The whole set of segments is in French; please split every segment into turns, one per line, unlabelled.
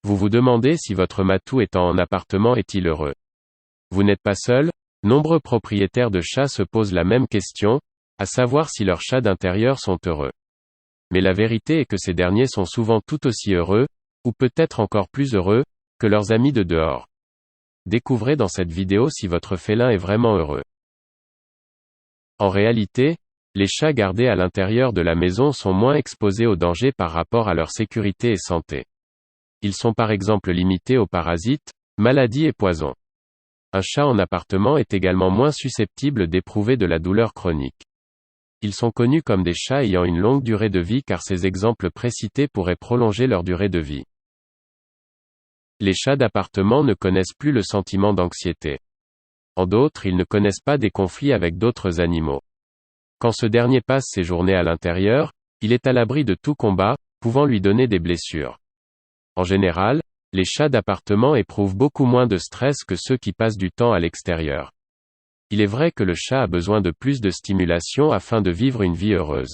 Vous vous demandez si votre matou étant en appartement est-il heureux. Vous n'êtes pas seul, nombreux propriétaires de chats se posent la même question, à savoir si leurs chats d'intérieur sont heureux. Mais la vérité est que ces derniers sont souvent tout aussi heureux, ou peut-être encore plus heureux, que leurs amis de dehors. Découvrez dans cette vidéo si votre félin est vraiment heureux. En réalité, les chats gardés à l'intérieur de la maison sont moins exposés aux dangers par rapport à leur sécurité et santé. Ils sont par exemple limités aux parasites, maladies et poisons. Un chat en appartement est également moins susceptible d'éprouver de la douleur chronique. Ils sont connus comme des chats ayant une longue durée de vie car ces exemples précités pourraient prolonger leur durée de vie. Les chats d'appartement ne connaissent plus le sentiment d'anxiété. En d'autres, ils ne connaissent pas des conflits avec d'autres animaux. Quand ce dernier passe ses journées à l'intérieur, il est à l'abri de tout combat, pouvant lui donner des blessures. En général, les chats d'appartement éprouvent beaucoup moins de stress que ceux qui passent du temps à l'extérieur. Il est vrai que le chat a besoin de plus de stimulation afin de vivre une vie heureuse.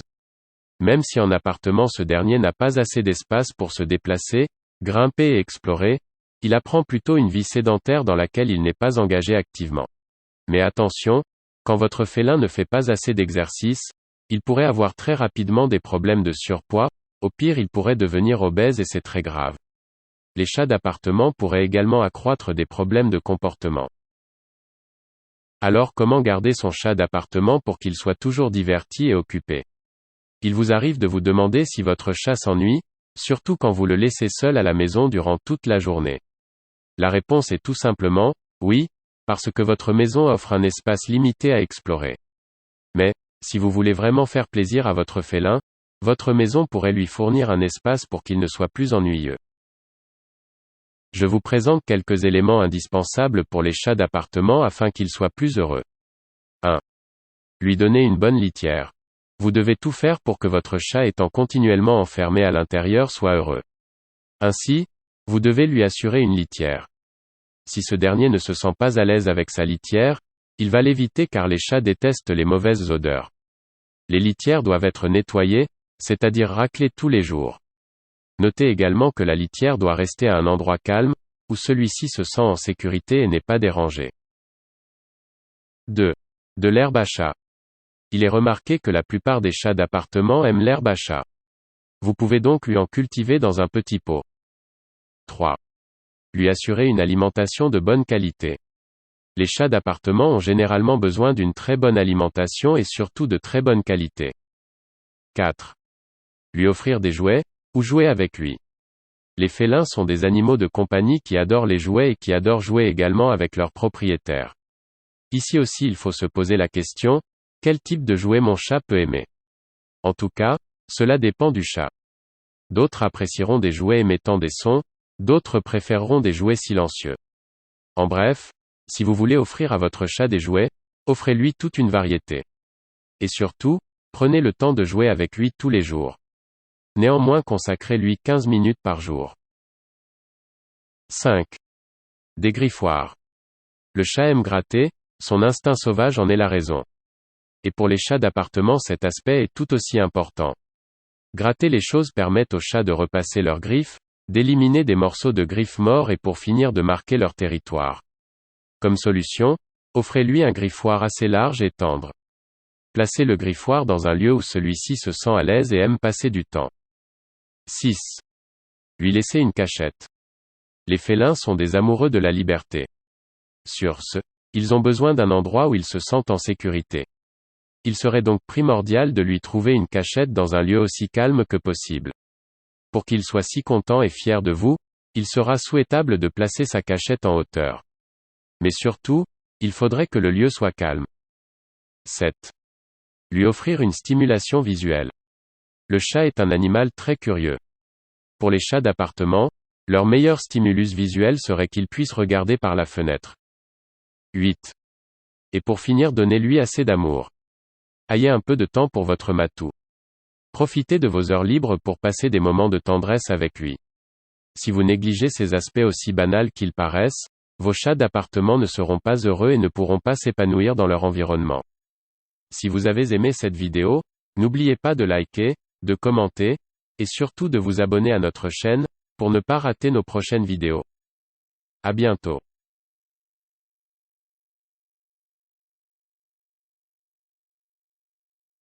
Même si en appartement ce dernier n'a pas assez d'espace pour se déplacer, grimper et explorer, il apprend plutôt une vie sédentaire dans laquelle il n'est pas engagé activement. Mais attention, quand votre félin ne fait pas assez d'exercice, il pourrait avoir très rapidement des problèmes de surpoids, au pire il pourrait devenir obèse et c'est très grave. Les chats d'appartement pourraient également accroître des problèmes de comportement. Alors comment garder son chat d'appartement pour qu'il soit toujours diverti et occupé? Il vous arrive de vous demander si votre chat s'ennuie, surtout quand vous le laissez seul à la maison durant toute la journée. La réponse est tout simplement, oui, parce que votre maison offre un espace limité à explorer. Mais, si vous voulez vraiment faire plaisir à votre félin, votre maison pourrait lui fournir un espace pour qu'il ne soit plus ennuyeux. Je vous présente quelques éléments indispensables pour les chats d'appartement afin qu'ils soient plus heureux. 1. Lui donner une bonne litière. Vous devez tout faire pour que votre chat étant continuellement enfermé à l'intérieur soit heureux. Ainsi, vous devez lui assurer une litière. Si ce dernier ne se sent pas à l'aise avec sa litière, il va l'éviter car les chats détestent les mauvaises odeurs. Les litières doivent être nettoyées, c'est-à-dire raclées tous les jours. Notez également que la litière doit rester à un endroit calme, où celui-ci se sent en sécurité et n'est pas dérangé. 2. De l'herbe à chat. Il est remarqué que la plupart des chats d'appartement aiment l'herbe à chat. Vous pouvez donc lui en cultiver dans un petit pot. 3. Lui assurer une alimentation de bonne qualité. Les chats d'appartement ont généralement besoin d'une très bonne alimentation et surtout de très bonne qualité. 4. Lui offrir des jouets, ou jouer avec lui. Les félins sont des animaux de compagnie qui adorent les jouets et qui adorent jouer également avec leurs propriétaires. Ici aussi il faut se poser la question, quel type de jouet mon chat peut aimer? En tout cas, cela dépend du chat. D'autres apprécieront des jouets émettant des sons, d'autres préféreront des jouets silencieux. En bref, si vous voulez offrir à votre chat des jouets, offrez-lui toute une variété. Et surtout, prenez le temps de jouer avec lui tous les jours. Néanmoins consacrez-lui 15 minutes par jour. 5. Des griffoirs. Le chat aime gratter, son instinct sauvage en est la raison. Et pour les chats d'appartement cet aspect est tout aussi important. Gratter les choses permet aux chats de repasser leurs griffes, d'éliminer des morceaux de griffes morts et pour finir de marquer leur territoire. Comme solution, offrez-lui un griffoir assez large et tendre. Placez le griffoir dans un lieu où celui-ci se sent à l'aise et aime passer du temps. 6. Lui laisser une cachette. Les félins sont des amoureux de la liberté. Sur ce, ils ont besoin d'un endroit où ils se sentent en sécurité. Il serait donc primordial de lui trouver une cachette dans un lieu aussi calme que possible. Pour qu'il soit si content et fier de vous, il sera souhaitable de placer sa cachette en hauteur. Mais surtout, il faudrait que le lieu soit calme. 7. Lui offrir une stimulation visuelle. Le chat est un animal très curieux. Pour les chats d'appartement, leur meilleur stimulus visuel serait qu'ils puissent regarder par la fenêtre. 8. Et pour finir, donnez-lui assez d'amour. Ayez un peu de temps pour votre matou. Profitez de vos heures libres pour passer des moments de tendresse avec lui. Si vous négligez ces aspects aussi banals qu'ils paraissent, vos chats d'appartement ne seront pas heureux et ne pourront pas s'épanouir dans leur environnement. Si vous avez aimé cette vidéo, n'oubliez pas de liker, de commenter, et surtout de vous abonner à notre chaîne, pour ne pas rater nos prochaines vidéos. À bientôt.